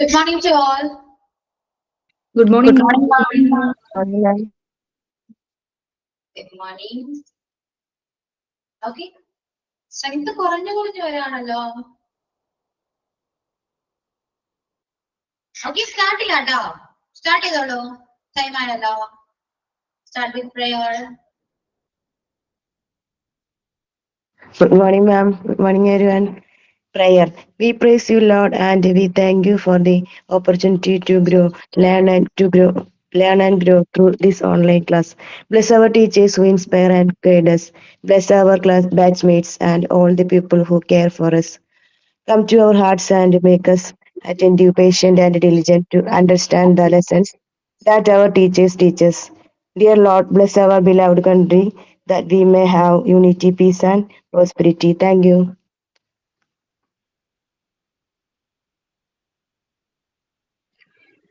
Good morning to all. Good morning, Good ma'am. morning, ma'am. Good morning. Okay. Strength കുറഞ്ഞു വരാണല്ലോ. Okay, start ചെയ്യാട്ടോ. Start ചെയ്തോളൂ. Time ആയല്ലോ. Start with prayer. Good morning, ma'am. Good morning, everyone. Prayer. We praise you, Lord, and we thank you for the opportunity to learn and grow through this online class. Bless our teachers who inspire and guide us. Bless our class batchmates and all the people who care for us. Come to our hearts and make us attentive, patient, and diligent to understand the lessons that our teachers teach us. Dear Lord, bless our beloved country that we may have unity, peace, and prosperity. Thank you.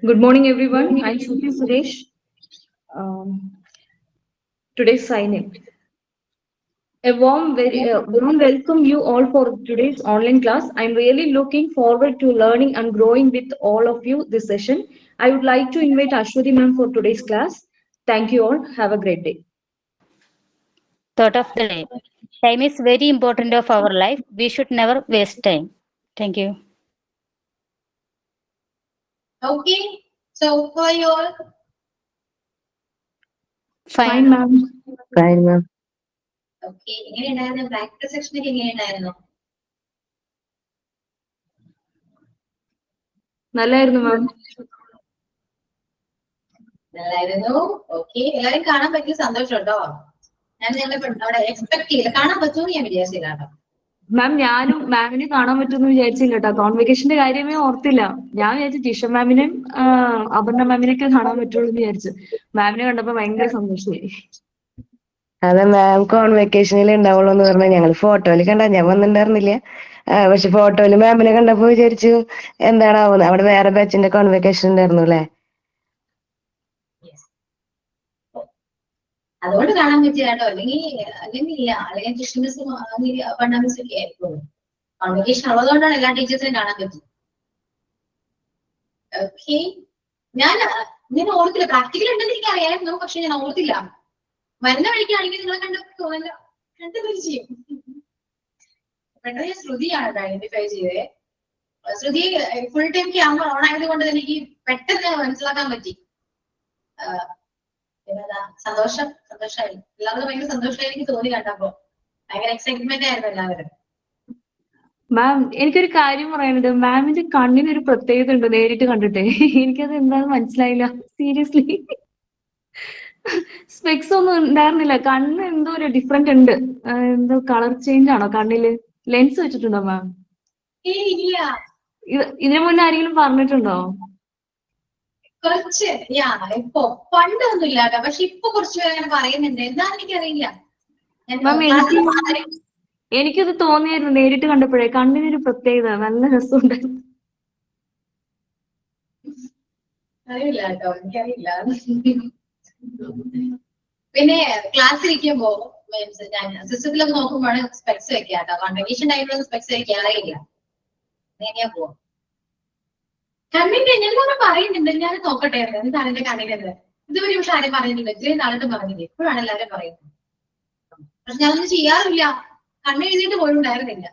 Good morning, everyone. I'm Shruti Suresh. Today's sign-in. A warm welcome you all for today's online class. I'm really looking forward to learning and growing with all of you this session. I would like to invite Ashwati ma'am for today's class. Thank you all. Have a great day. Thought of the day. Time is very important of our life. We should never waste time. Thank you. Okay. So for you all. Fine, ma'am. Fine, ma'am. Okay. എങ്ങനെയുണ്ടായിരുന്നു practice section ഒക്കെ എങ്ങനെയുണ്ടായിരുന്നു? നല്ലായിരുന്നു മാം. നല്ലായിരുന്നു. Okay. എല്ലാരും കാണാൻ പറ്റിയ സന്തോഷമുണ്ടോ? ഞാൻ അവിടെ എക്സ്പെക്ട് ചെയ്യില്ല. കാണാൻ പറ്റുമെന്ന് ഞാൻ വിചാരിച്ചില്ല കേട്ടോ. മാം ഞാനും മാമിനെ കാണാൻ പറ്റുമെന്ന് വിചാരിച്ചില്ല കേട്ടോ. കോൺവെക്കേഷന്റെ കാര്യമേ ഓർത്തില്ല. ഞാൻ വിചാരിച്ചു ജിഷ മാമിനെയും അപർണ മാമിനെയൊക്കെ കാണാൻ പറ്റുള്ളൂ എന്ന് വിചാരിച്ചു. മാമിനെ കണ്ടപ്പോ ഭയങ്കര സന്തോഷമായി. അതെ, മാം കോൺവെക്കേഷനിൽ ഉണ്ടാവുള്ളൂ എന്ന് പറഞ്ഞാൽ ഞങ്ങൾ ഫോട്ടോയിൽ കണ്ട, ഞാൻ വന്നിട്ടുണ്ടായിരുന്നില്ല. പക്ഷെ ഫോട്ടോയിൽ മാമിനെ കണ്ടപ്പോ വിചാരിച്ചു എന്താണാവുന്നത്. അവിടെ വേറെ ബാച്ചിന്റെ കോൺവെക്കേഷൻ ഉണ്ടായിരുന്നു അല്ലേ? അതുകൊണ്ട് കാണാൻ പറ്റിയ കേട്ടോ. അല്ലെങ്കിൽ ഇല്ല. അല്ലെങ്കിൽ കൃഷ്ണ മിസ് പണ്ണ മിസ് ഒക്കെ ആയിരിക്കും. കോൺവെക്കേഷൻ ഉള്ളതുകൊണ്ടാണ് എല്ലാ ടീച്ചേഴ്സിനും കാണാൻ പറ്റും. ഓക്കെ. ഞാൻ ഓർത്തില്ല. പ്രാക്ടിക്കൽ ഉണ്ടെന്ന് എനിക്ക് അറിയാമായിരുന്നു, പക്ഷെ ഞാൻ ഓർത്തില്ല. വരുന്ന വഴിക്കാണെങ്കിൽ നിങ്ങളെ കണ്ടു ചെയ്യും. പെട്ടെന്ന് ഞാൻ ശ്രുതിയാണ് ഐഡന്റിഫൈ ചെയ്തത്. ശ്രുതി ഫുൾ ടൈം ക്യാമറ ഓൺ ആയത് കൊണ്ട് തന്നെ എനിക്ക് പെട്ടെന്ന് മനസ്സിലാക്കാൻ പറ്റി. സന്തോഷമായി. എല്ലാവരും ഭയങ്കര സന്തോഷമായി എനിക്ക് തോന്നി കണ്ടപ്പോ. ഭയങ്കര എക്സൈറ്റ്മെന്റ് ആയിരുന്നു എല്ലാവരും. മാം എനിക്കൊരു കാര്യം പറയാനുണ്ട്. മാമിന്റെ കണ്ണിനൊരു പ്രത്യേകത ഉണ്ട് നേരിട്ട് കണ്ടിട്ടേ. എനിക്കത് എന്താണെന്ന് മനസ്സിലായില്ല. സീരിയസ്ലി സ്പെക്സ് ഒന്നും ഉണ്ടായിരുന്നില്ല. കണ്ണ് എന്തോ ഒരു ഡിഫറെന്റ് ഉണ്ട്. എന്തോ കളർ ചേഞ്ച് ആണോ കണ്ണില്? ലെൻസ് വെച്ചിട്ടുണ്ടോ മാം? ഇല്ല. ഇതിനു മുന്നേ ആരെങ്കിലും പറഞ്ഞിട്ടുണ്ടോ? കുറച്ച് ഇപ്പൊ പണ്ടൊന്നും ഇല്ലാട്ടോ. പക്ഷെ ഇപ്പൊ കുറച്ച് പേര് അങ്ങനെ പറയുന്നുണ്ട്. എന്താണെന്ന് എനിക്കറിയില്ല. എനിക്കത് തോന്നിയായിരുന്നു നേരിട്ട് കണ്ടപ്പോഴേ. കണ്ണിനൊരു പ്രത്യേകത, നല്ല രസമുണ്ടായിരുന്നു. അറിയില്ല കേട്ടോ, എനിക്കറിയില്ല. പിന്നെ ക്ലാസ്സിൽ ഇരിക്കുമ്പോ ഞാൻ സിസ്റ്റത്തിലൊക്കെ നോക്കുമ്പോഴാണ് സ്പെക്സ് വെക്കുക കേട്ടോ. കോൺവെക്കേഷൻ ടൈമിലൊന്നും സ്പെക്സ് വെക്കാറേ ഇല്ല. എങ്ങനെയാ പോവാ കണ്ണിന്റെ ഞാൻ പറയുന്നുണ്ട്. ഞാൻ നോക്കട്ടെ എന്താണ് എന്റെ കണ്ണിനെന്ന്. ഇതുവരെ പക്ഷെ ആരും പറയുന്നില്ല. ഇത്രയും നാളിട്ട് പറഞ്ഞില്ല. ഇപ്പോഴാണ് എല്ലാവരും പറയുന്നത്. പക്ഷെ ഞാനൊന്നും ചെയ്യാറില്ല. കണ്ണെഴുതിയിട്ട് പോലും ഉണ്ടായിരുന്നില്ല.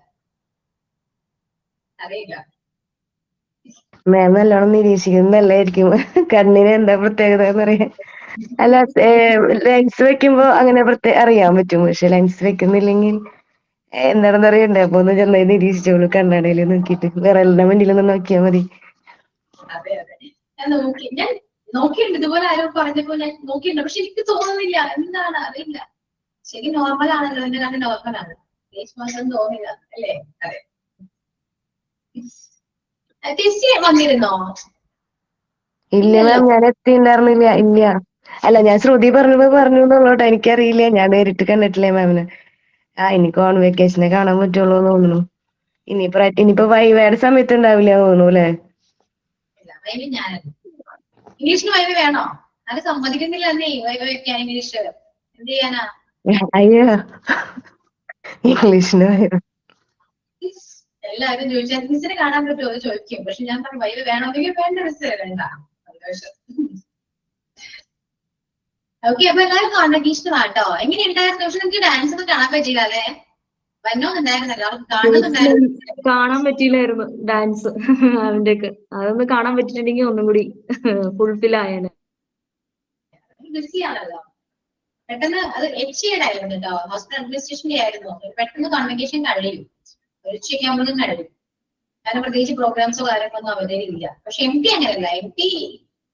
അറിയില്ല. മാം നല്ലോണം നിരീക്ഷിക്കുന്നല്ലായിരിക്കും കണ്ണിന് എന്താ പ്രത്യേകത എന്ന് പറയാൻ. അല്ല, ലെൻസ് വെക്കുമ്പോ അങ്ങനെ അറിയാൻ പറ്റും. പക്ഷെ ലെൻസ് വെക്കുന്നില്ലെങ്കിൽ എന്താണെന്ന് അറിയണ്ടേ. അപ്പൊ ഒന്ന് ചെന്നായി നിരീക്ഷിച്ചോളൂ കണ്ണാടയിൽ നോക്കിയിട്ട്. വിരലിന്റെ മുന്നിലൊന്ന് നോക്കിയാൽ മതി. അതെ ഞാൻ നോക്കിയിട്ടുണ്ട്. ഇതുപോലെ ആരോ പറഞ്ഞപ്പോ ഞാൻ നോക്കിയിട്ടുണ്ട്. പക്ഷെ എനിക്ക് തോന്നുന്നില്ല. എന്താണ് അറിയില്ല. ശരി, നോർമൽ ആണല്ലോ. എന്റെ കണ്ണ് നോർമലാണ്. തോന്നില്ല അല്ലേ? അതെ. ടെസ്റ്റ് വന്നിരുന്നോ? ഇല്ല മാം, ഞാൻ എത്തിണ്ടായിരുന്നില്ല. ഇല്ല. അല്ല, ഞാൻ ശ്രുതി പറഞ്ഞു എന്നുള്ളൂട്ടോ. എനിക്കറിയില്ല. ഞാൻ നേരിട്ട് കണ്ടിട്ടില്ലേ മാമിന്. ഇനി കോൺവെക്കേഷനെ കാണാൻ പറ്റുള്ളൂ എന്ന് തോന്നുന്നു. ഇനിയിപ്പോ വൈവയുടെ സമയത്ത് ഉണ്ടാവില്ല തോന്നുന്നു അല്ലേ? ഇംഗ്ലീഷിന് വൈവ വേണോ? അത് സമ്മതിക്കുന്നില്ല. വൈവ വെക്കാൻ ഇംഗ്ലീഷ് എന്ത് ചെയ്യാനാ? അയ്യോ, ഇംഗ്ലീഷിന് വൈവ എല്ലാവരും ചോദിച്ചാൽ മിസ്സിനെ കാണാൻ പറ്റുമോ എന്ന് ചോദിക്കും. പക്ഷെ ഞാൻ പറഞ്ഞു വൈവ് വേണമെങ്കിൽ വേണ്ട മിസ് വേണ്ട. ഓക്കെ, അപ്പൊ എല്ലാവരും കോൺവെക്കേഷൻ ആട്ടോ. എങ്ങനെയുണ്ടായിരുന്നു? പക്ഷെ നിങ്ങൾക്ക് ഡാൻസ് ഒന്നും കാണാൻ പറ്റിയില്ല അല്ലേ? വന്നോന്നുണ്ടായിരുന്നല്ലോ, കാണുന്നുണ്ടായിരുന്നു. കാണാൻ പറ്റിയില്ലായിരുന്നു ഡാൻസ് അവന്റെയൊക്കെ. അതൊന്ന് കാണാൻ പറ്റിയിട്ടുണ്ടെങ്കിൽ ഒന്നും കൂടി ഫുൾഫിൽ ആയേനെ. ബിസിയാണല്ലോ. പെട്ടെന്ന് അത് HCയുടെ ആയിരുന്നു കേട്ടോ, ഹോസ്പിറ്റൽ അഡ്മിനിസ്ട്രേഷന്റെ ആയിരുന്നു. പെട്ടെന്ന് കോൺവെക്കേഷൻ കഴിയും, ഒരു ഉച്ചയ്ക്കാകുമ്പോഴും കഴിയും. കാരണം പ്രത്യേകിച്ച് പ്രോഗ്രാംസോ കാര്യങ്ങളൊന്നും അവരുടെ ഇല്ല. പക്ഷെ MT അങ്ങനെയല്ല. MT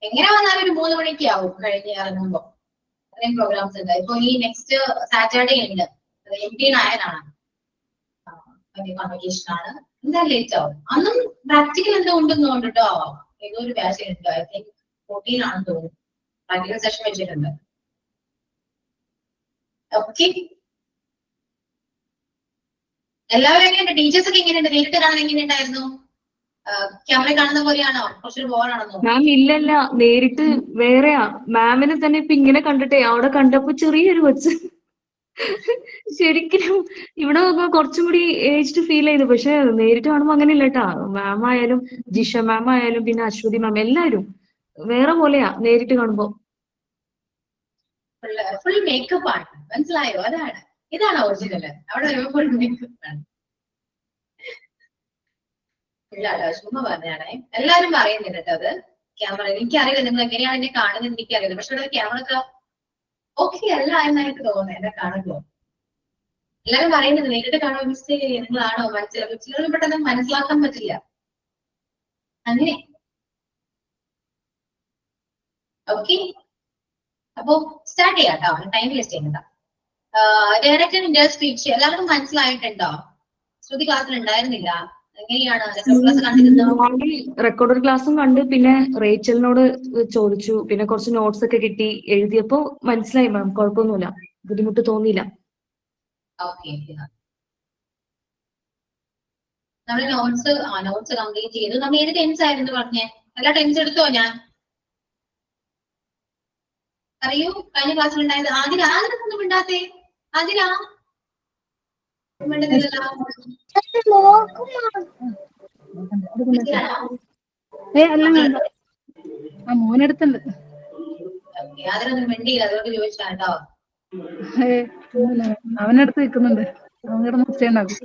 എങ്ങനെ വന്നാലും ഒരു 3 മണിക്ക് ആവും കഴിഞ്ഞ് ഇറങ്ങുമ്പോ. അത്രയും പ്രോഗ്രാംസ് ഉണ്ട്. ഇപ്പൊ ഈ നെക്സ്റ്റ് സാറ്റർഡേ ഉണ്ട്, MT 9 ആണ് കോൺവെക്കേഷൻ ആണ്. എന്താ ലേറ്റ് ആവും. അന്നും പ്രാക്ടിക്കൽ എന്തോ ഉണ്ടെന്ന് തോന്നുന്നു കേട്ടോ. ഏതോ ഒരു ബാച്ച് ഉണ്ട്, ഐ തിങ്ക് 14 ആണെന്ന് തോന്നുന്നു. പ്രാക്ടിക്കൽ സെഷൻ വെച്ചിട്ടുണ്ട്. ഓക്കെ, എല്ലാവരും എങ്ങനെയുണ്ട്? ടീച്ചേഴ്സ് ഒക്കെ എങ്ങനെയുണ്ട്? നേരിട്ട് കാണാൻ എങ്ങനെയുണ്ടായിരുന്നു? ക്യാമറ കാണുന്ന പോലെയാണോ? കുറച്ചൊരു ബോറാണെന്നോ? മാം ഇല്ലല്ല, നേരിട്ട് വേറെയാ. മാമിനെ തന്നെ ഇപ്പൊ ഇങ്ങനെ കണ്ടിട്ടേ അവിടെ കണ്ടപ്പോ ചെറിയൊരു കൊച്ച്. ശരിക്കും ഇവിടെ നോക്കുമ്പോ കുറച്ചും കൂടി ഏജ്ഡ് ഫീൽ ചെയ്തു. പക്ഷെ നേരിട്ട് കാണുമ്പോ അങ്ങനെ ഇല്ല കേട്ടാ. മാം ആയാലും ജിഷ മാം ആയാലും പിന്നെ അശ്വതി മാം എല്ലാരും വേറെ പോലെയാ നേരിട്ട് കാണുമ്പോ. ഫുൾ മേക്കപ്പ് ആണ്, മനസ്സിലായോ? ഇതാണ് ഒറിജിനല്. അവിടെ വരുമ്പോ ഫുൾ മേക്കപ്പ് ആണ്. ഇല്ലാട്ടോ, ചുമ്മാ പറഞ്ഞാണേ. എല്ലാരും പറയുന്നുണ്ട് കേട്ടോ അത്. ക്യാമറ എനിക്കറിയില്ല നിങ്ങൾ എങ്ങനെയാണ് എന്നെ കാണുന്നത് എനിക്കറിയില്ല. പക്ഷെ ഇവിടെ ക്യാമറ ഒക്കെ ഓക്കെ അല്ല എന്നായിട്ട് തോന്നുന്നത് എന്നെ കാണുമ്പോ. എല്ലാരും പറയുന്നത് നേരിട്ട് കാണുമ്പോൾ മിസ്റ്റേക്ക് നിങ്ങളാണോ മനസ്സിലാക്കും. ചിലർ പെട്ടെന്ന് മനസ്സിലാക്കാൻ പറ്റില്ല. അങ്ങനെ ഓക്കെ, അപ്പൊ സ്റ്റാർട്ട് ചെയ്യാം കേട്ടോ, ടൈം വേസ്റ്റ് ചെയ്യണ്ട. ഡയറക്റ്റ് ഇന്റർ സ്പീച്ച് എല്ലാവർക്കും മനസ്സിലായിട്ടുണ്ടോ? ശ്രുതി ക്ലാസ്സിൽ ഉണ്ടായിരുന്നില്ല. എങ്ങനെയാണ് ക്ലാസ് കണ്ടിരുന്നോ? റെക്കോർഡഡ് ക്ലാസ്സും കണ്ട്, പിന്നെ റേച്ചലിനോട് ചോദിച്ചു, പിന്നെ കുറച്ച് നോട്ട്സ് ഒക്കെ കിട്ടി. എഴുതിയപ്പോ മനസ്സിലായി മാം, കുഴപ്പമൊന്നുമില്ല, ബുദ്ധിമുട്ട് തോന്നിയില്ല. ഓക്കെ, നമ്മള് നോട്ട്സ് കംപ്ലീറ്റ് ചെയ്തു. നമ്മൾ ഏത് ടെൻസ് ആയിരുന്നു പറഞ്ഞേ? എല്ലാ ടെൻസ് എടുത്തോ? ഞാൻ അറിയൂ, കഴിഞ്ഞ ക്ലാസ്സിൽ ഉണ്ടായത്. ആതിരൊന്നും മിണ്ടാത്തേ? ആതിര മിണ്ടുന്നില്ലല്ലോ. മോനെടുത്തുണ്ട്. ആതിരൊന്നും മിണ്ടിയില്ല, അതുകൊണ്ട് ചോദിച്ചാ കേട്ടോ. അവനടുത്ത് നിൽക്കുന്നുണ്ട്, അവൻ കിടന്ന് ഉച്ചയുണ്ടാക്കും.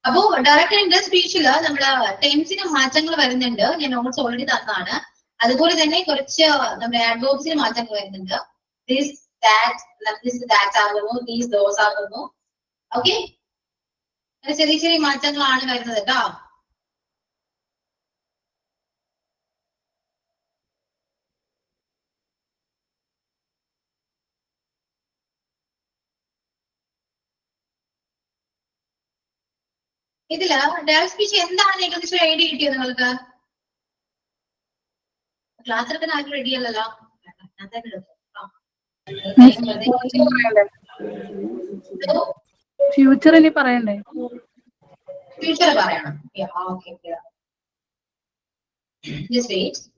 അപ്പോ ഡയറക്റ്റ് ഇന്റർ സ്പീച്ചില് നമ്മള് ടെൻസിന് മാറ്റങ്ങൾ വരുന്നുണ്ട്. ഞാൻ നോട്ട്സ് ഓൾറെഡി തന്നതാണ്. അതുപോലെ തന്നെ കുറച്ച് നമ്മുടെ ആഡ്വേർബ്സിന് മാറ്റങ്ങൾ വരുന്നുണ്ട്. ദിസ് ദാറ്റ് ആകുന്നു, ദീസ് ദോസ് ആകുന്നു. ഓക്കെ, ചെറിയ ചെറിയ മാറ്റങ്ങളാണ് വരുന്നത് കേട്ടോ. ഇതില് ഡയറക്റ്റ് സ്പീച്ച് എന്താണെന്ന് ഏകദേശം ഐഡിയ കിട്ടിയോ നിങ്ങൾക്ക്? ക്ലാസ് എടുക്കാൻ ആരും റെഡി അല്ലല്ലോ. ഫ്യൂച്ചർ ഇനി പറയണ്ടേ? ഫ്യൂച്ചർ പറയണം. Okay, just wait.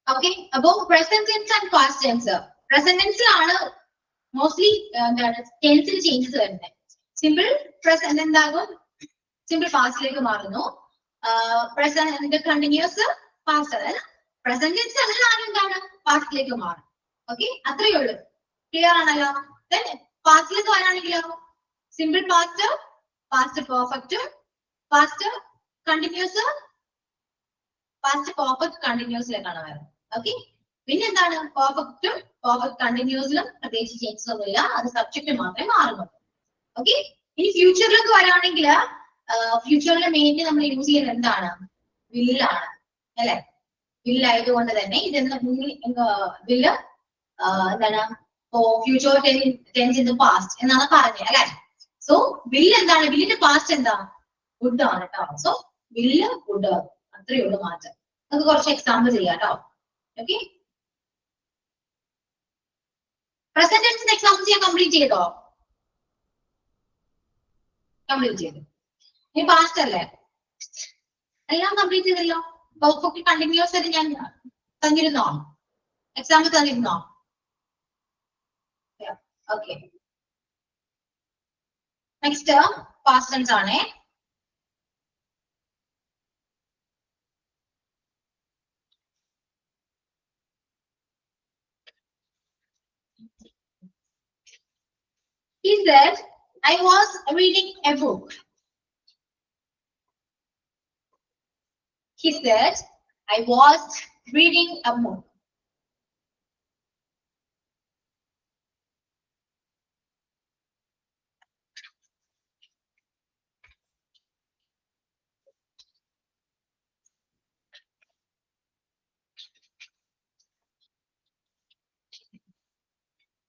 ഓക്കെ, അപ്പോ present tense and past tense. Present ടെൻസിലാണ് മോസ്റ്റ്ലി എന്താണ് ടെൻസിൽ ചേഞ്ചസ് വരുന്നത്. സിമ്പിൾ പ്രസന്റ് എന്താകും? സിമ്പിൾ പാസ്റ്റിലേക്ക് മാറുന്നു. പ്രസന്റ് കണ്ടിന്യൂസ് പാസ്റ്റ്, അതായത് പ്രസന്റ് ടെൻസ് അതിലാണ് എന്താണ് പാസ്റ്റിലേക്ക് മാറും. ഓക്കെ, അത്രയേ ഉള്ളൂ. ക്ലിയർ ആണല്ലോ? ദെൻ പാസ്റ്റിലേക്ക് വരാണെങ്കിലോ simple past, past perfect, past continuous, past perfect കണ്ടിന്യൂസിലേക്കാണ് വരുന്നത്. ഓക്കെ, പിന്നെ എന്താണ് പെർഫെക്റ്റും കണ്ടിന്യൂസിലും പ്രത്യേകിച്ച് ചേഞ്ചസ് ഒന്നുമില്ല, അത് സബ്ജക്ട് മാത്രമേ മാറുന്നുള്ളൂ. ഓക്കെ, ഇനി ഫ്യൂച്ചറിലൊക്കെ വരാണെങ്കിൽ ഫ്യൂച്ചറിൽ മെയിൻലി നമ്മൾ യൂസ് ചെയ്യുന്നത് എന്താണ്? വില്ലാണ് അല്ലെ? വില്ലായതുകൊണ്ട് തന്നെ ഇതെന്താ വില്ല് എന്താണ് future tense in the past എന്നാണ് പറഞ്ഞത് അല്ലെ? സോ വില്ല് എന്താണ്? വില്ലിന്റെ പാസ്റ്റ് എന്താ? വുഡ് ആണ് കേട്ടോ. സോ വില്ല് വുഡ്, അത്രയേ ഉള്ളൂ മാറ്റം. നമുക്ക് കുറച്ച് എക്സാമ്പിൾ ചെയ്യാം കേട്ടോ. ഓക്കെ, പ്രസന്റ് ടെൻസിന്റെ എക്സാമ്പിൾ ചെയ്യാൻ കംപ്ലീറ്റ് ചെയ്തോ? കംപ്ലീറ്റ് ചെയ്തു. ഇനി പാസ്റ്റ് അല്ലേ? എല്ലാം കംപ്ലീറ്റ് ചെയ്തല്ലോ. പെർഫെക്റ്റ് കണ്ടിന്യൂസ് ആയിട്ട് ഞാൻ തന്നിരുന്നോ? എക്സാമ്പിൾ തന്നിരുന്നോ? ഓക്കെ, നെക്സ്റ്റ് പാസ്റ്റ് ടെൻസ് ആണ്. He said, I was reading a book. He said, I was reading a book.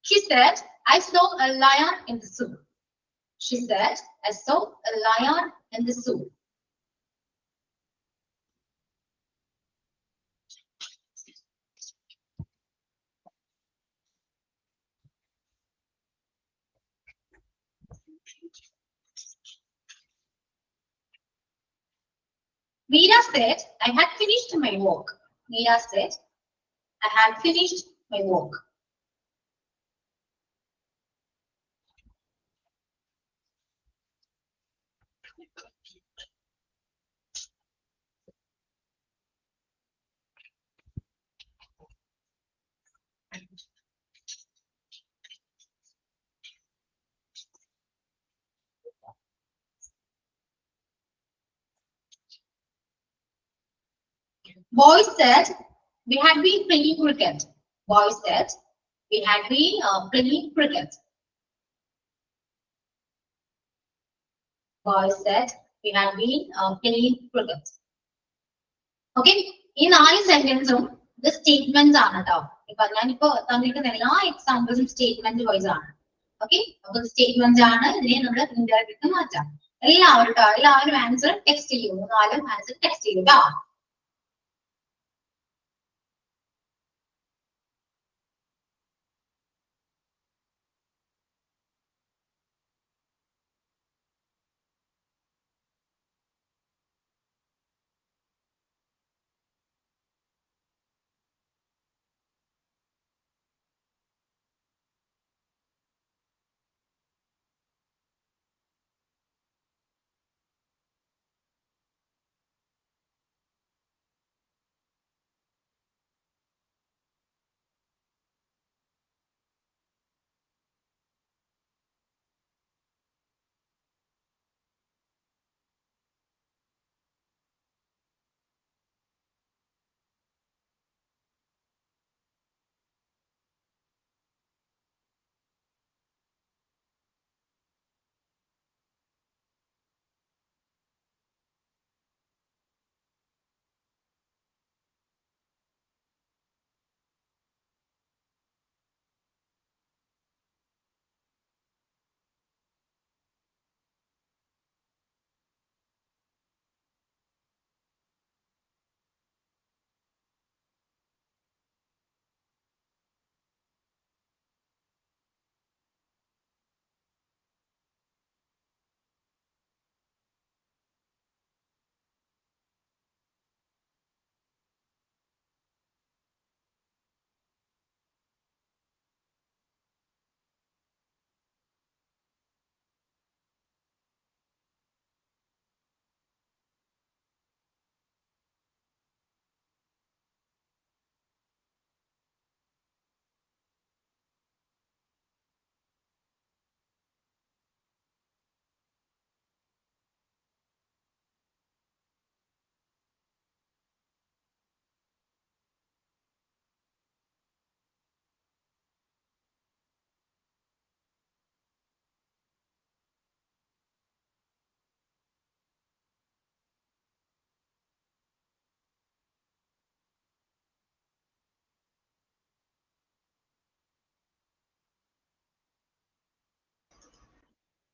She said, I saw a lion in the zoo. She said, I saw a lion in the zoo. Meera said, I had finished my work. Meera said, I had finished my work. Boys said, we had been playing cricket. Boys said, we had been playing cricket. Boys said, we had been playing cricket. Okay, ഈ 4 സെന്റൻസും ഇത് statements ആണ് കേട്ടോ. ഇപ്പൊ ഞാനിപ്പോ തന്നിരിക്കുന്ന എല്ലാ എക്സാമ്പിൾസും statement vice ആണ്. Okay, അപ്പൊ സ്റ്റേറ്റ്മെന്റ് ആണ്. ഇതിനെ നമ്മൾ ഇൻഡയറക്റ്റ് മാറ്റാം. എല്ലാവരും ആൻസർ ടെക്സ്റ്റ് ചെയ്യും. 4 ആൻസർ ടെക്സ്റ്റ് ചെയ്യും കേട്ടോ.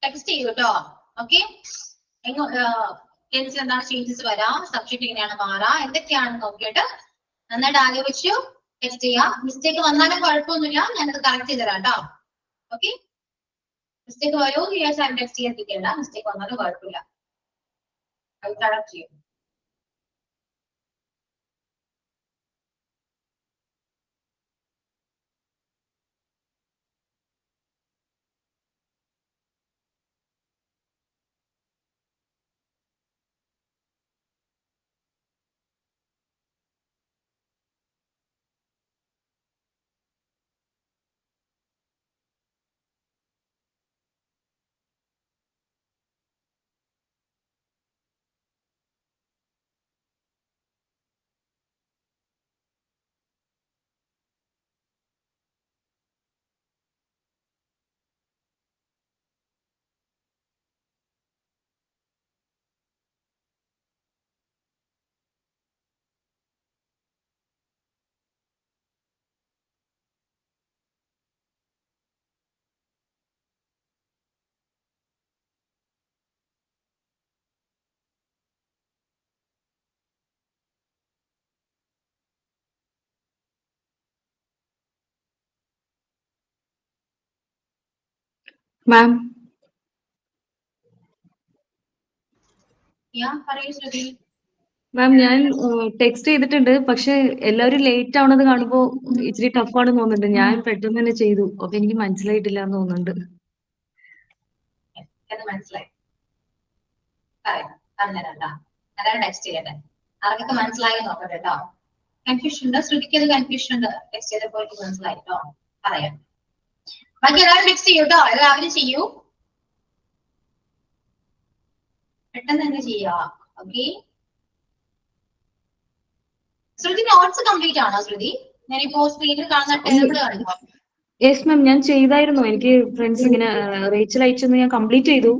ടെക്സ്റ്റ് ചെയ്യൂ കേട്ടോ. ഓക്കെ, ടെൻസിൽ എന്താണ് ചേഞ്ചസ് വരാം, സബ്ജക്ട് എങ്ങനെയാണ് മാറാ, എന്തൊക്കെയാണെന്ന് നോക്കിയിട്ട് നന്നായിട്ട് ആലോചിച്ചു ടെക്സ്റ്റ് ചെയ്യാം. മിസ്റ്റേക്ക് വന്നാലും കുഴപ്പമൊന്നുമില്ല, ഞാനത് കറക്റ്റ് ചെയ്ത് തരാം കേട്ടോ. ഓക്കെ, മിസ്റ്റേക്ക് വരുമോ എന്ന് വിചാരിച്ചാൽ ടെക്സ്റ്റ് ചെയ്യാതിരിക്കേണ്ട, മിസ്റ്റേക്ക് വന്നാലും കുഴപ്പമില്ല, അത് കറക്റ്റ് ചെയ്യും. മാം, പറയൂ ശ്രുതി. മാം ഞാൻ ടെക്സ്റ്റ് ചെയ്തിട്ടുണ്ട്, പക്ഷെ എല്ലാവരും ലേറ്റ് ആവണത് കാണുമ്പോ ഇച്ചിരി ടഫാണെന്ന് തോന്നുന്നുണ്ട്. ഞാൻ പെട്ടെന്ന് തന്നെ ചെയ്തു, അപ്പൊ എനിക്ക് മനസ്സിലായിട്ടില്ല എന്ന് തോന്നുന്നുണ്ട്. എന്ന് മനസ്സിലായി, പറയാം, പറഞ്ഞുതരാം കേട്ടോ. അതാണ് ടെക്സ്റ്റ് ചെയ്യട്ടെ, ആർക്കൊക്കെ മനസ്സിലായി നോക്കട്ടെ കേട്ടോ. കൺഫ്യൂഷൻ ഉണ്ട്, ശ്രുതിക്ക് അത് കൺഫ്യൂഷൻ ഉണ്ട്, ടെക്സ്റ്റ് ചെയ്തപ്പോൾ എനിക്ക് മനസ്സിലായി കേട്ടോ. പറയാം, ബാക്കി എല്ലാവരും ടെക്സ്റ്റ് ചെയ്യൂ കേട്ടോ, എല്ലാവരും ചെയ്യൂ, പെട്ടെന്ന് തന്നെ ചെയ്യാ. ഓക്കെ, ശ്രുതി നോട്ട്സ് കംപ്ലീറ്റ് ആണോ ശ്രുതി? ഞാനിപ്പോ സ്ക്രീനിൽ കാണുന്ന ടേബിൾ കണ്ടോ? യെസ് മാം, ഞാൻ ചെയ്തായിരുന്നു. എനിക്ക് ഫ്രണ്ട്സ് ഇങ്ങനെ റേച്ചൽ അയച്ചെന്ന് ഞാൻ കംപ്ലീറ്റ് ചെയ്തു.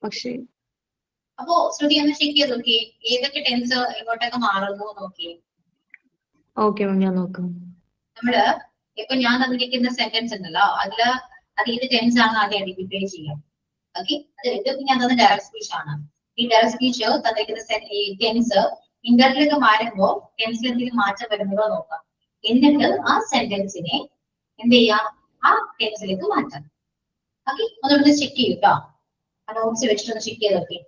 പക്ഷേ അപ്പോ ശ്രുതി ഒന്ന് ചെക്ക് ചെയ്ത് നോക്കി, ഏതൊക്കെ ടെൻസ് ഇങ്ങോട്ടൊക്കെ മാറുന്നു നോക്കി. ഓക്കെ മാം, ഞാൻ നോക്കാം. നമ്മള് ഇപ്പൊ ഞാൻ തന്നിരിക്കുന്ന സെന്റൻസ് ഉണ്ടല്ലോ, അത് ഏത് ടെൻസ് ആണ് ആദ്യം ഐഡന്റിഫൈ ചെയ്യാം. ഓക്കെ, ഇത് പിന്നെ അതൊന്ന് ഡയറക്ട് സ്പീച്ച് ആണ്. ഈ ഡയറക്ട് സ്പീച്ച് തന്നിരിക്കുന്ന ഈ ടെൻസ് ഇന്റർവ്യൂലൊക്കെ മാറുമ്പോ ടെൻസിൽ എന്തെങ്കിലും മാറ്റം വരുന്നതോ നോക്കാം. എന്നിട്ട് ആ സെന്റൻസിനെ എന്ത് ചെയ്യാം, ആ ടെൻസിലേക്ക് മാറ്റാം. ഓക്കെ, അതൊന്ന് ചെക്ക് ചെയ്യും കേട്ടോ, ആ നോട്ട്സ് വെച്ചിട്ടൊന്ന് ചെക്ക് ചെയ്ത് നോക്കി.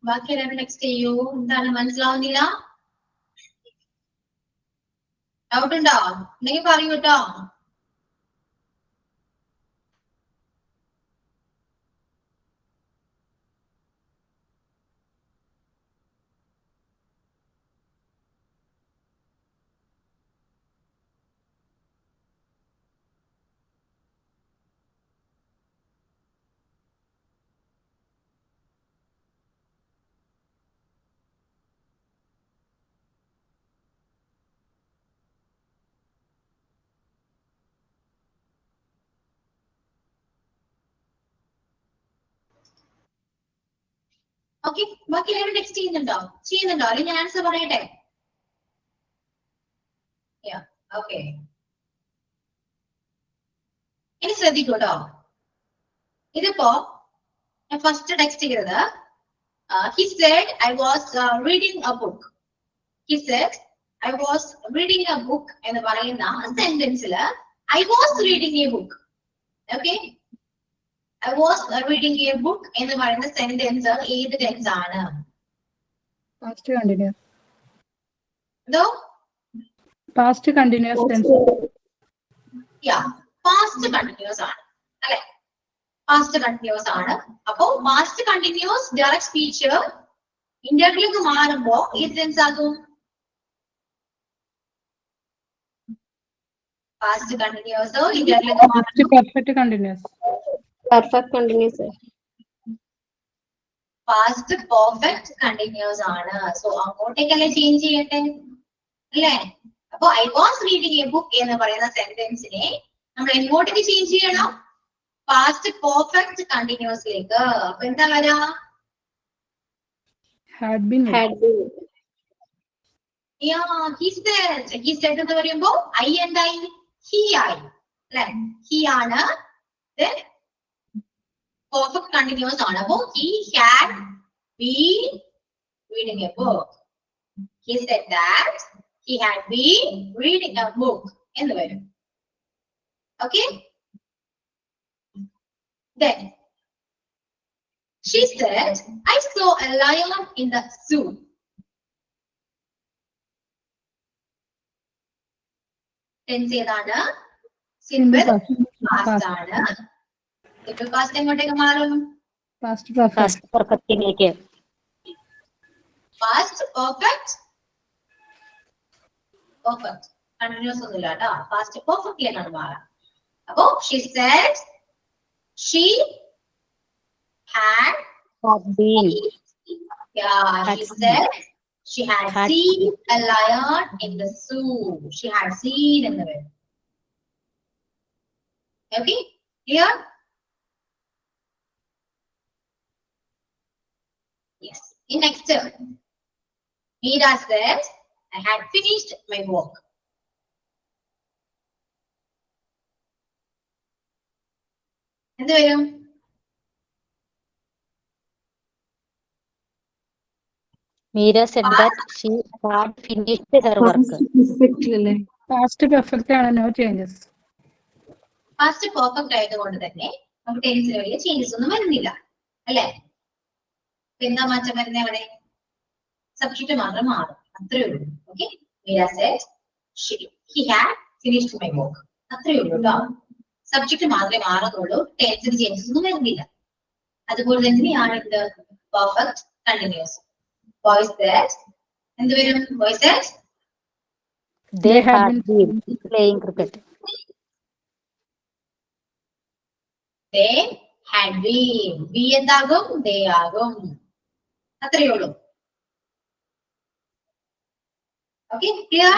ബാക്കി എല്ലാവരും നെക്സ്റ്റ് ചെയ്യൂ. എന്താണ് മനസ്സിലാവുന്നില്ല? ഡൗട്ട് ഉണ്ടോ? ഉണ്ടെങ്കിൽ പറയൂ കേട്ടോ. ഓക്കെ, ബാക്കി എല്ലാവരും ടെക്സ്റ്റ് ചെയ്യുന്നുണ്ടോ? അല്ലെങ്കിൽ ഞാൻ ആൻസർ പറയട്ടെ? ഓക്കെ, ഇനി ശ്രദ്ധിക്കൂട്ടോ. ഇതിപ്പോ ഞാൻ ഫസ്റ്റ് ടെക്സ്റ്റ് ചെയ്തത് he said I was reading a book. He said I was reading a book എന്ന് പറയുന്ന സെന്റൻസില് I was reading a book. Okay, I was reading a book എന്ന് പറയുന്ന സെന്റൻസ് ഏത് ടെൻസ് ആണ്? Past continuous. എന്തോ? Past continuous tense. Past continuous ആണ് അല്ലെ? Past continuous ആണ്. അപ്പോ പാസ്റ്റ് കണ്ടിന്യൂസ് ഡയറക്റ്റ് സ്പീച്ച് ഇന്റർവ്യൂക്ക് മാറുമ്പോ ഏത് ടെൻസ് ആകും? പാസ്റ്റ് കണ്ടിന്യൂസ് ഇന്റർവ്യൂക്ക് മാറുമ്പോ perfect continuous. Perfect continuous. Past perfect continuous ആണ്. സോ അങ്ങോട്ടേക്കല്ലേ ചേഞ്ച് ചെയ്യട്ടെ അല്ലേ? അപ്പൊ I was reading a book എന്ന് പറയുന്ന സെന്റൻസിനെ നമ്മൾ എങ്ങോട്ടേക്ക് ചേഞ്ച് ചെയ്യണം? പാസ്റ്റ് പെർഫെക്റ്റ് കണ്ടിന്യൂസിലേക്ക്. അപ്പൊ എന്താ വരാ? Had been. he said എന്ന് പറയുമ്പോ ഐ എന്തായി? he ആയി അല്ലെ? he ആണ്. പെർഫെക്റ്റ് കണ്ടിന്യൂസ് ആണ്. അപ്പോ he had been reading a book. He said that he had been reading a book എന്ന് വരും. Okay, then she said I saw a lion in the zoo. Tense ഏതാണ്? Simple past ആണ്. Simple past എങ്ങോട്ടേക്ക് മാറും? Past perfect. പെർഫെക്റ്റിലേക്ക്. Past perfect continuous ഒന്നുമില്ല കേട്ടോ. Past പെർഫെക്റ്റിലേക്കാണ് മാറാം. അപ്പോ she said she had been. she said she had seen a lion in the zoo. She had seen എന്ന് വരും. Okay, clear? Yes. In next term, Meera said I had finished my work. എന്ത് വരും? Meera said that she had finished her work. Past perfect ആണ്. No changes. Past perfect ആയതുകൊണ്ട് തന്നെ നമുക്ക് ടെൻസിന് വലിയ changes ഒന്നും വരുന്നില്ല അല്ലെ? എന്താ മാറ്റം വരുന്നത്? അവിടെ സബ്ജക്റ്റ് മാത്രം മാറും, അത്രേ ഉള്ളൂ. Okay, Meera said he had finished my work. അത്രേ ഉള്ളൂ കേട്ടോ. സബ്ജക്റ്റ് മാത്രമേ മാറുന്നുള്ളൂ, ടെൻസിന് ചേഞ്ചസ് ഒന്നും വരുന്നില്ല. അതുപോലെ തന്നെയാണ് ഇത് പെർഫെക്റ്റ് കണ്ടിന്യൂസ്. വോയിസ് ദാറ്റ് എന്ത് വരും? Voice that They had been playing cricket. they had been. be എന്താകും? they ആകും. അത്രയേ ഉള്ളൂ. Okay, clear?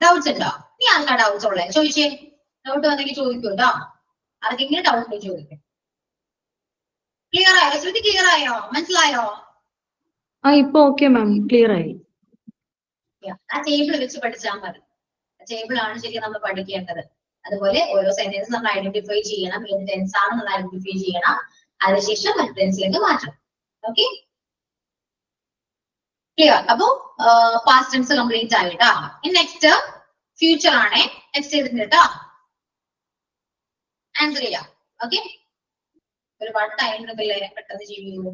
ഡൗട്ട്സ് ഉണ്ടോ? നീ ആർക്കാ ഡൗട്ട്സ് ഉള്ളേ? ചോദിച്ചേ. ഡൗട്ട് വന്നെങ്കിൽ ചോദിക്കൂ കേട്ടോ. ആർക്കെങ്കിലും ഡൗട്ട് ഉണ്ടെങ്കിൽ ചോദിക്കും. ക്ലിയർ ആയോ? ശ്രുതി ക്ലിയർ ആയോ? മനസ്സിലായോ? ഇപ്പൊ ഓക്കെ മാം, ക്ലിയർ ആയി. ആ ടേബിൾ വെച്ച് പഠിച്ചാൽ മതി. ടേബിൾ ആണ് ശരിക്കും നമ്മൾ പഠിക്കേണ്ടത്. അതുപോലെ ഓരോ സെന്റൻസ് നമ്മൾ ഐഡന്റിഫൈ ചെയ്യണം, ഏത് ടെൻസ് ആണ് നമ്മൾ ഐഡന്റിഫൈ ചെയ്യണം, അതിനുശേഷം മറ്റു ടെൻസിലേക്ക് മാറ്റണം. Okay, clear? അപ്പൊ പാസ്റ്റ് ടെൻസ് കംപ്ലീറ്റ് ആയിട്ടാ. ഇനി നെക്സ്റ്റ് ഫ്യൂച്ചർ ആണേ. നെക്സ്റ്റ് ചെയ്തിട്ടുണ്ട് കേട്ടോ. ആൻസർ ചെയ്യാം. ഓക്കെ, ഒരുപാട് ടൈം എടുക്കില്ലേ പെട്ടെന്ന് ചെയ്യുള്ളൂ.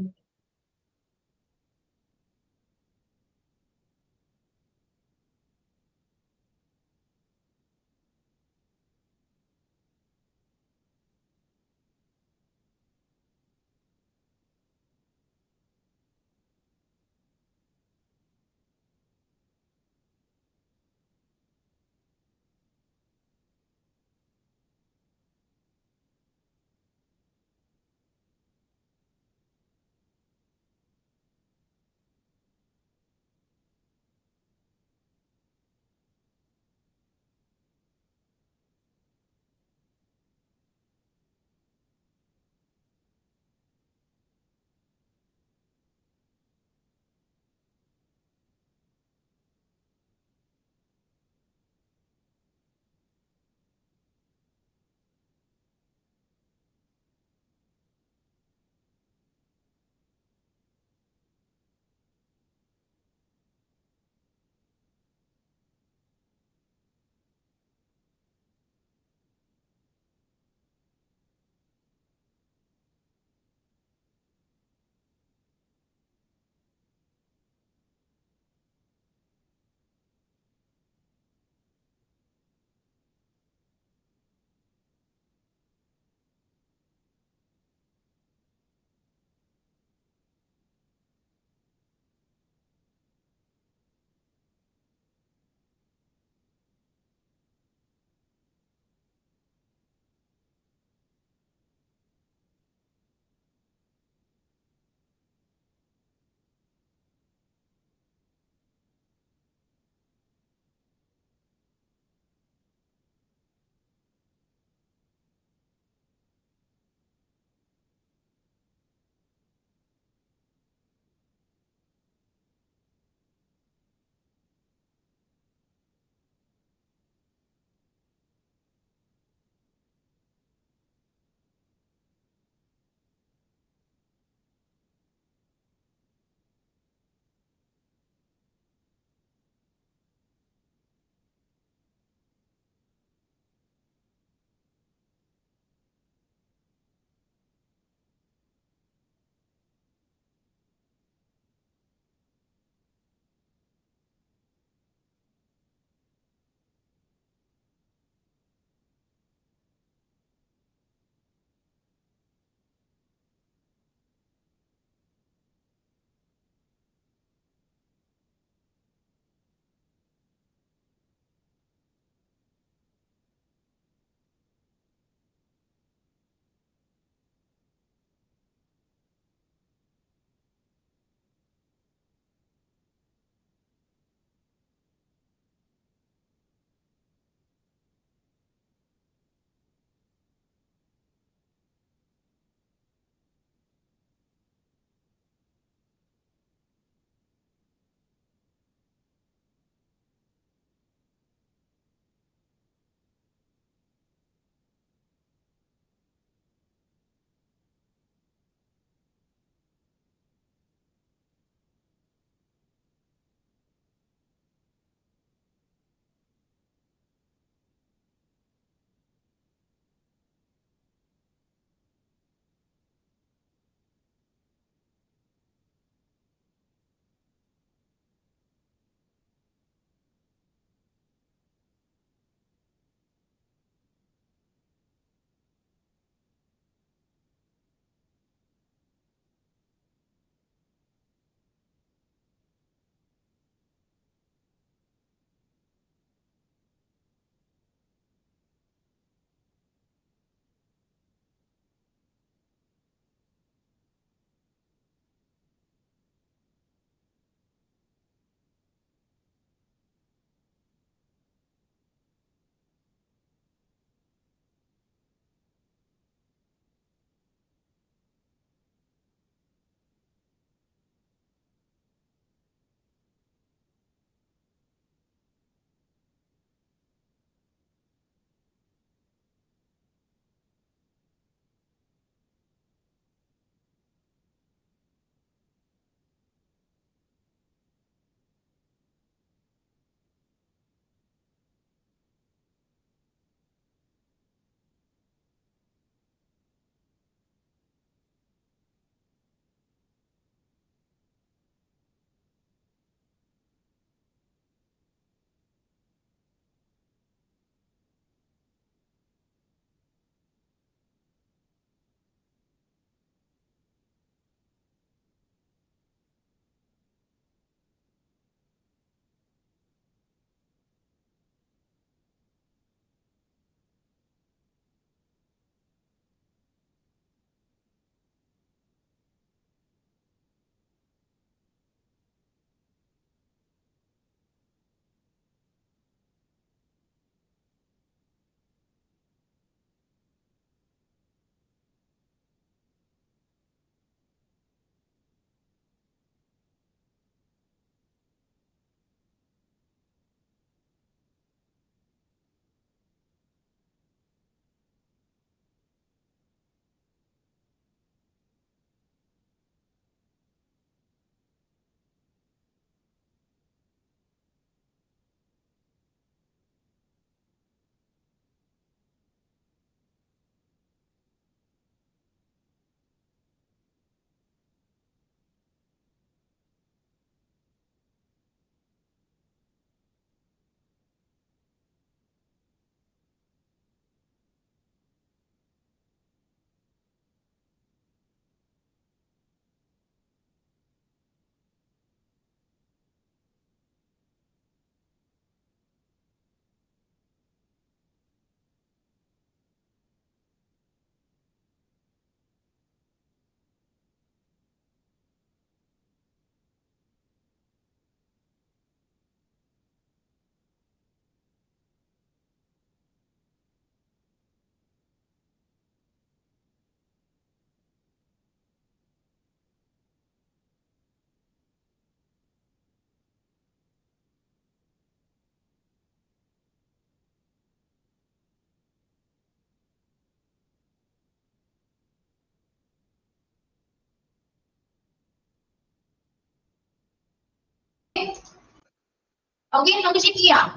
ഓക്കെ, നമുക്ക് ചെക്ക് ചെയ്യാം.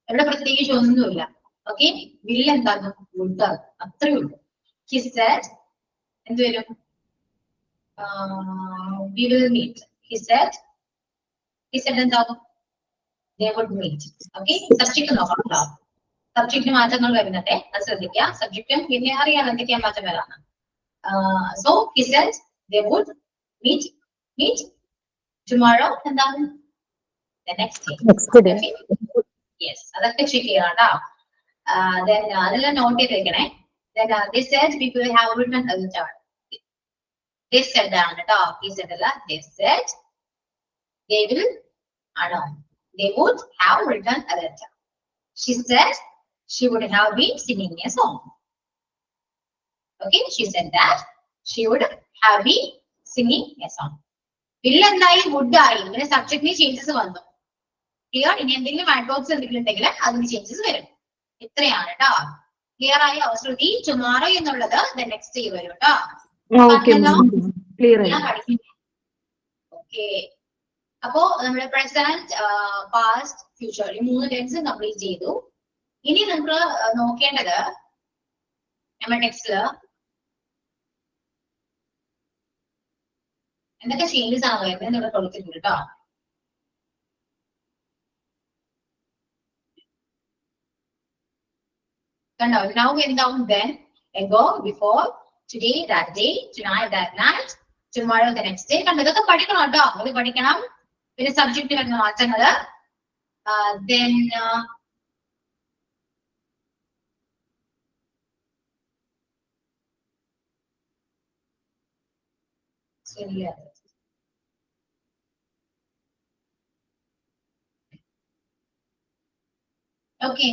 ഇവിടെ പ്രത്യേകിച്ച് ഒന്നുമില്ല. ഓക്കെ, വിൽ എന്താകും? വുഡ് ആകും. അത്രേ ഉള്ളൂ. He said എന്ത് വരും? We will meet. He said എന്താകും? They would meet. Okay, subject നോക്കാം കേട്ടോ. സബ്ജക്ട് മാറ്റങ്ങൾ വരുന്നുണ്ട്, അത് ശ്രദ്ധിക്കുക. സബ്ജക്റ്റും പിന്നെ അറിയാം എന്തൊക്കെയാ മാറ്റം വരാണ്. So he said they would meet tomorrow എന്താണ്? The next day. Okay? Yes, അതൊക്കെ ചെക്ക് ചെയ്യണം കേട്ടോ. Then അതെല്ലാം നോട്ട് ചെയ്ത് വെക്കണേ. Then they said we will have written a letter. They said ആണ് കേട്ടോ. He said അല്ല, they said they will ആണോ? They would have written a letter. She said she would have been singing a song. Okay, she said that she would have been singing a song. will എന്തായി? would ആയി. പിന്നെ സബ്ജക്റ്റിന് changes വന്നു. Clear? ഇനി എന്തെങ്കിലും adverbs എന്തെങ്കിലും ഉണ്ടെങ്കിൽ അതിന് changes വരും. ഇത്രയാണ് കേട്ടോ. ക്ലിയർ ആയി? ശ്രുതി, ടുമാറോ എന്നുള്ളത് നെക്സ്റ്റ് ഡേ വരും കേട്ടോ. ക്ലിയർ ആയി. ഓക്കെ, അപ്പോ നമ്മുടെ പ്രസന്റ്, പാസ്റ്റ്, ഫ്യൂച്ചർ ഈ 3 ടെൻസ് കംപ്ലീറ്റ് ചെയ്തു. ഇനി നമ്മൾ നോക്കേണ്ടത് നമ്മുടെ ടെക്സ്റ്റില് എന്തൊക്കെ ചേഞ്ചസ് ആണ് വരുന്നത് എന്നുള്ള കൊടുത്തിട്ടുണ്ട് കേട്ടോ. കണ്ടോ? now എന്താവും? then, ago, before, today, that day, tonight, that night, tomorrow, the next day. കണ്ടോ? ഇതൊക്കെ പഠിക്കണം കേട്ടോ. അത് പഠിക്കണം. പിന്നെ സബ്ജക്റ്റ് വരുന്ന മാറ്റങ്ങള്. then ശരിയാണ്. ഓക്കെ,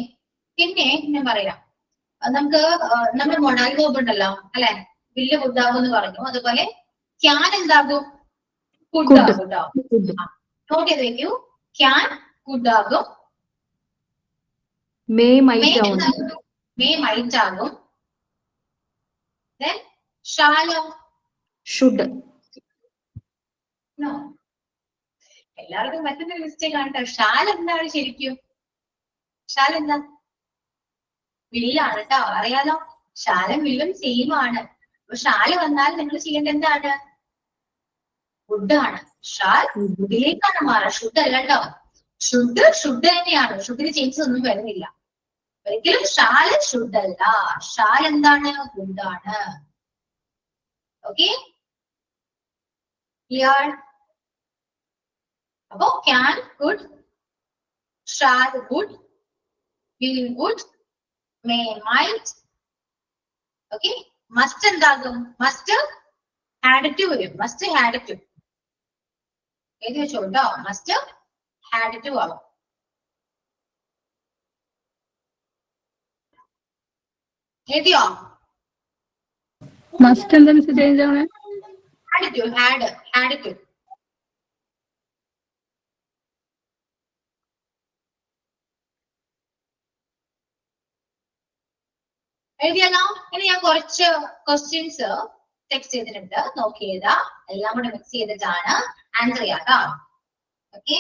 പിന്നെ ഞാൻ പറയാം, നമുക്ക് നമ്മുടെ മൊഡാൽ വേർബ് ഉണ്ടല്ലോ അല്ലെ, വില്ല് ഫുഡാകും എന്ന് പറഞ്ഞു. അതുപോലെ ക്യാൻ എന്താകും? ഫുഡാകും കേട്ടോ. നോട്ട് ചെയ്ത് വെക്കൂ. ക്യാൻ ഫുഡാകും. മേ മൈറ്റ് ആകും. then shallow should. എല്ലാവർക്കും മറ്റൊരു മിസ്റ്റേക്ക് ആണ് കേട്ടോ. ഷാൽ എന്താണ് ശരിക്കും? ഷാൽ എന്താ? വില്ലാണ് കേട്ടോ. അറിയാലോ, ഷാലും വില്ലും സെയിം ആണ്. അപ്പൊ ഷാല് വന്നാൽ നിങ്ങൾ ചെയ്യേണ്ട എന്താണ്? വുഡ് ആണ്. ഷാൽ വുഡിലേക്കാണ് മാറുക, ഷുഡ് അല്ല കേട്ടോ. ഷുഡ് തന്നെയാണ്. ഷുഡിന് ചേഞ്ചസ് ഒന്നും വരുന്നില്ല ഒരിക്കലും. ഷാല് ഷുഡ് അല്ല. ഷാൽ എന്താണ്? വുഡ് ആണ്. Okay, clear? അപ്പോ can, could, shall, would, will, would, may, might. Okay, must എന്താകും? മസ്റ്റ് ഹാഡ് ടു വരും. മസ്റ്റ് ഹാഡ് ടു എഴുതി വെച്ചോട്ടോ. മസ്റ്റ് ഹാഡ് ടു ആവും. എഴുതിയോ? മസ്റ്റ് എന്താ മിസ് ചേഞ്ച് ആവണേ? Had to, had to. എഴുതിയാലോ? ഇനി ഞാൻ കുറച്ച് ക്വസ്റ്റ്യൻസ് ടെക്സ്റ്റ് ചെയ്തിട്ടുണ്ട്, നോക്കി എഴുതാ. എല്ലാം കൂടെ മിക്സ് ചെയ്തിട്ടാണ് ആൻസർ ചെയ്യാട്ടോ. ഓക്കെ,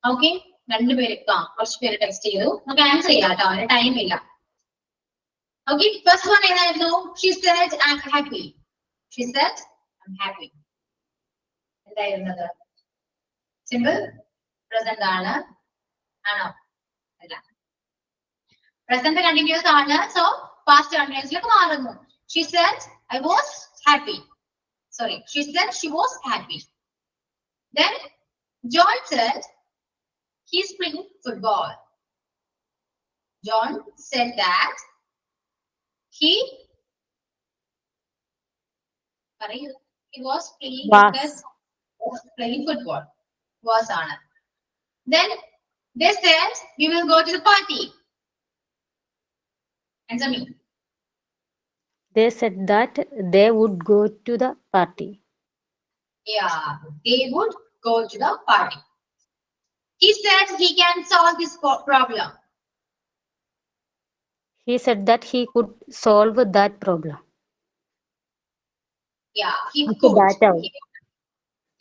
ഓക്കെ, രണ്ടുപേര് കുറച്ച് പേര് ടെക്സ്റ്റ് ചെയ്തു. നമുക്ക് ആൻസർ ചെയ്യാം കേട്ടോ, അതിന് ടൈം ഇല്ല. ഓക്കെ, ഫസ്റ്റ് വൺ ഏതായിരുന്നു? She said I'm happy. She said I'm happy. എന്തായിരുന്നത്? സിമ്പിൾ പ്രസന്റ് ആണ്, ആണോ? അല്ല, പ്രസന്റ് കണ്ടിന്യൂസ് ആണ്. സോ പാസ്റ്റ് കണ്ടിന്യൂസിലേക്ക് മാറുന്നു. She said I was happy. Sorry, she said she was happy. Then John said he's playing football. John said that he was playing Was. because of playing football. Was on. Then they said we will go to the party. Answer me. They said that they would go to the party. Yeah, they would go to the party. He said he can solve this problem. He said that he could solve that problem. Yeah, he This is could. that out.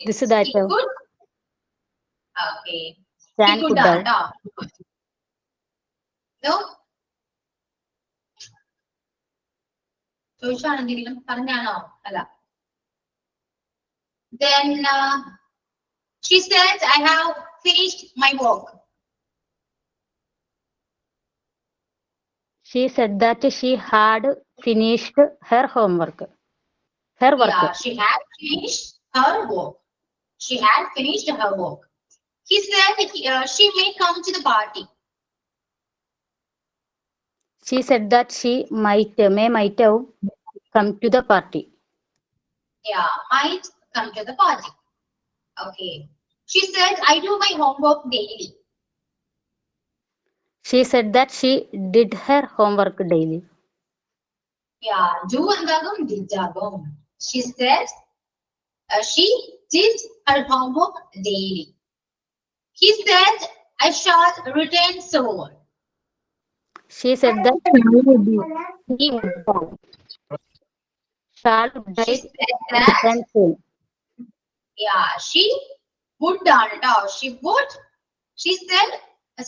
This is that He out. could. Okay. Can He could could not. out. No? ചോദിച്ചാണെന്തെങ്കിലും പറഞ്ഞാണോ? അല്ല. Then she said I have finished my work. She said that she had finished her homework. Her work. Yeah, she had finished her work. She had finished her work. He said she may come to the party. She said that she might have come to the party. Yeah, might come to the party. Okay. She said I do my homework daily. She said that she did her homework daily. Yeah, do എന്താകും did ആകും. She said she did her homework daily. He said I shall return soon. She said that he would shall She die said that return soon. yeah, she would she would. She said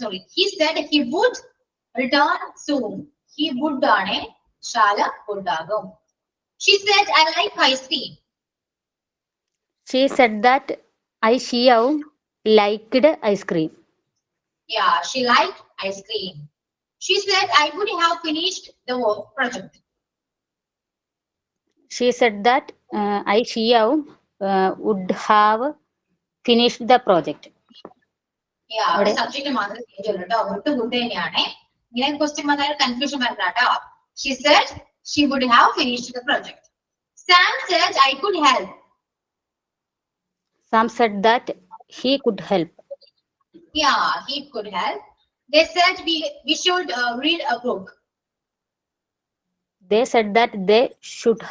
sorry. He said he would return soon. He would shala would ആകും. She said I like ice cream. She said that she have liked ice cream. Yeah, she liked ice cream. She said I would have finished the work project. She said that she have would have finished the project. Yeah, അവിടെ subject മാത്രം change ചെയ്തു കേട്ടോ. ഒട്ടും good തന്നെയാണ്. ഇങ്ങനെ question വന്നാൽ confusion വരണ്ട കേട്ടോ. She said she would have finished the project. Sam said I could help. Sam said that he could help. Yeah, he could help. They said we should read a book. They said that they should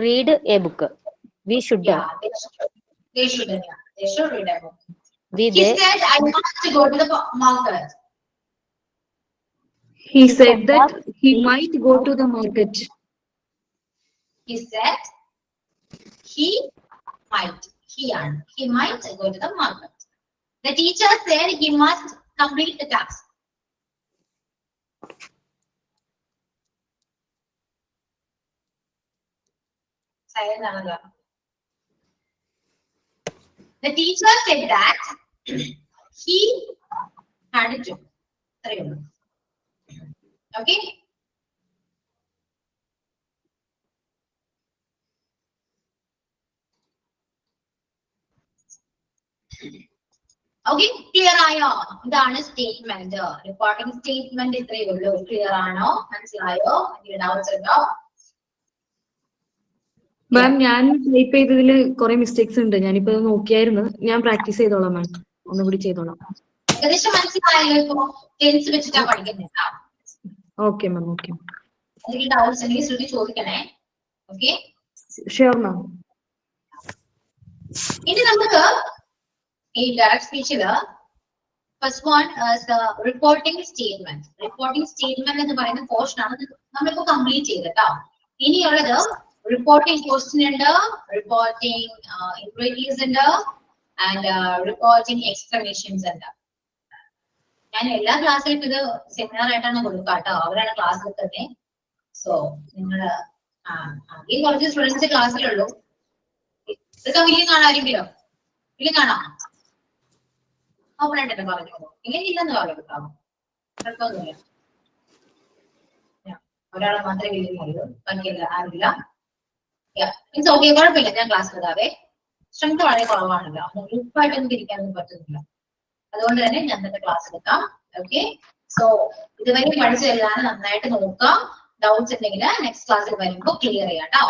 read a book. We should. Yeah, they should read a book. We He they said I want to go to the market. He said that he might go to the market. He said he might go to the market. The teacher said he must complete the task. The teacher said that he had a job. Okay. Okay, clear ആയോ? ഇതാണ് statement. Reporting statement ഇത്രയേ ഉള്ളൂ. Clear ആണോ? മനസ്സിലായോ? Doubts ഉണ്ടോ? മാം ഞാൻ type ചെയ്തതിൽ കുറെ മിസ്റ്റേക്സ് ഉണ്ട്. ഞാനിപ്പോ നോക്കിയായിരുന്നു. ഞാൻ പ്രാക്ടീസ് ചെയ്തോളാം മാം. ഒന്നുകൂടി ചെയ്തോളാം. ഏകദേശം മനസ്സിലായല്ലോ? ഇപ്പൊ ടെൻസ് വെച്ചിട്ടാ പഠിക്കുന്നത്. Okay ma'am. ഓക്കെ. എന്തെങ്കിലും ഡൗട്ട്സ് ഉണ്ടെങ്കിൽ ശ്രുതി ചോദിക്കണേ. Okay, sure ma'am. ഇനി നമുക്ക് ഈ ഡയറക്ട് സ്പീച്ചില് first one reporting statement. Reporting statement എന്ന് പറയുന്ന പോർഷൻ ആണ് നമ്മളിപ്പോ കംപ്ലീറ്റ് ചെയ്തട്ടോ. ഇനിയുള്ളത് റിപ്പോർട്ടിംഗ് ക്വസ്റ്റ്യൻ ഉണ്ട്, റിപ്പോർട്ടിംഗ് ഇൻക്വയറീസ് ഉണ്ട്, ആൻഡ് റിപ്പോർട്ടിംഗ് എക്സ്പ്ലനേഷൻസ് ഉണ്ട്. ഞാൻ എല്ലാ ക്ലാസ്സിലും ഇത് സെമിനാർ ആയിട്ടാണ് കൊടുക്കുക കേട്ടോ, അവരാണ് ക്ലാസ് എടുത്തത്. സോ നിങ്ങള് ഈ കുറച്ച് സ്റ്റുഡൻസ് ക്ലാസ്സിലുള്ളൂ. ഇതൊക്കെ വലിയ കാണാമെങ്കിലോ വലിയ കാണാം ഓപ്പൺ ആയിട്ട് പറഞ്ഞു ഇല്ലെങ്കിൽ ഇല്ലെന്ന് പറഞ്ഞു കേട്ടോ, കുഴപ്പമൊന്നുമില്ല. ഒരാളെ മാത്രമേ വലിയ ബാക്കിയല്ല ആരില്ല. മീൻസ് ഓക്കെ, കുഴപ്പമില്ല, ഞാൻ ക്ലാസ് എടുക്കാവേ. സ്ട്രെങ്ത് വളരെ കുറവാണല്ലോ, ഗ്രൂപ്പായിട്ടൊന്നും തിരിക്കാനൊന്നും പറ്റുന്നില്ല. അതുകൊണ്ട് തന്നെ ഞാൻ തന്നെ ക്ലാസ് എടുക്കാം. ഓക്കെ, സോ ഇതുവരെ പഠിച്ചതെല്ലാം നന്നായിട്ട് നോക്കാം. ഡൗട്ട്സ് ഉണ്ടെങ്കിൽ നെക്സ്റ്റ് ക്ലാസ്സിൽ വരുമ്പോൾ ക്ലിയർ ചെയ്യാം കേട്ടോ.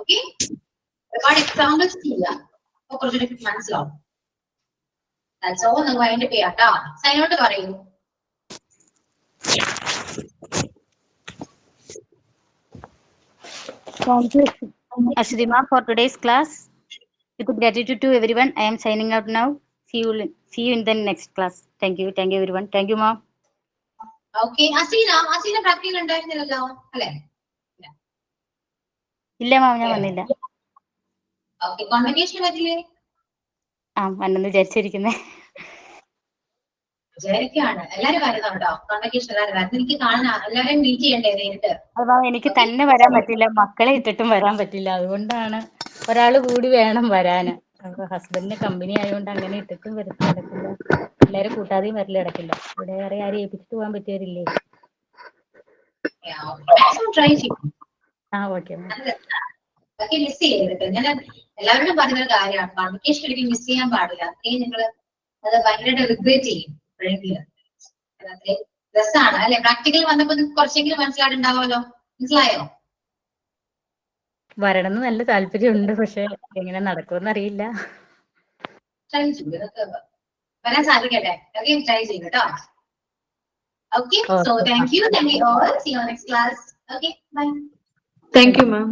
ഓക്കെ, ഒരുപാട് എക്സാമ്പിൾസ് ചെയ്യാം, അപ്പൊ കുറച്ചുകൂടി മനസ്സിലാവും. സോ നിങ്ങൾ വൈൻഡ് ചെയ്യാം കേട്ടോ. സൈനോട്ട് പറയൂ. Thank you, Ashwati ma'am, for today's class. With gratitude to everyone, I am signing out now. See you in the next class. Thank you everyone. Thank you ma'am. Okay, Aseena practical ഉണ്ടായിരുന്നില്ലല്ലോ അല്ലെ? ഇല്ല മാം, ഞാൻ വന്നില്ല. Okay, convocation പറ്റില്ലേ? വന്നെന്ന് വിചാരിച്ചിരിക്കുന്നേ. വിചാരിക്കാണ് എല്ലാരും വരുന്നുണ്ടോ? Convocation എല്ലാവരും വരുന്നത് എനിക്ക് കാണാൻ, എല്ലാവരും മീറ്റ് ചെയ്യണ്ടേ നേരിട്ട്? അതാ, എനിക്ക് തന്നെ വരാൻ പറ്റില്ല, മക്കളെ ഇട്ടിട്ടും വരാൻ പറ്റില്ല. അതുകൊണ്ടാണ് ഒരാൾ കൂടി വേണം വരാന്. ഹസ്ബൻഡിന് കമ്പനി ആയതുകൊണ്ട് അങ്ങനെ ഇട്ടിട്ടും വരത്തി നടക്കില്ല, എല്ലാരും കൂട്ടാതെയും വരല് നടക്കില്ല. ഇവിടെ വേറെ ആരും ഏൽപ്പിച്ചിട്ട് പോകാൻ പറ്റിയവരില്ലേ? ട്രൈ ചെയ്യും. ഓക്കെ മിസ് ചെയ്യരുത്. ഞാൻ എല്ലാവരോടും പറഞ്ഞൊരു കാര്യമാണ്, കോൺവെക്കേഷൻ ഒരിക്കലും മിസ് ചെയ്യാൻ പാടില്ല. അത്രയും നിങ്ങൾ അത് ഭയങ്കരമായിട്ട് റിഗ്രറ്റ് ചെയ്യും. രസമാണ് അല്ലെ? പ്രാക്ടിക്കൽ വന്നപ്പോ കുറച്ചെങ്കിലും മനസ്സിലായിട്ടുണ്ടാവുമല്ലോ. മനസ്സിലായോ? വരണം എന്ന് നല്ല താല്പര്യമുണ്ട്, പക്ഷെ എങ്ങനെ നടക്കുമെന്ന് അറിയില്ല. ട്രൈ ചെയ്യും, ഇതൊക്കെ വരാൻ സാധിക്കട്ടെ. ഓക്കെ, ട്രൈ ചെയ്യും കേട്ടോ. Okay, so thank you all. See you next class. Okay, bye. Thank you, ma'am.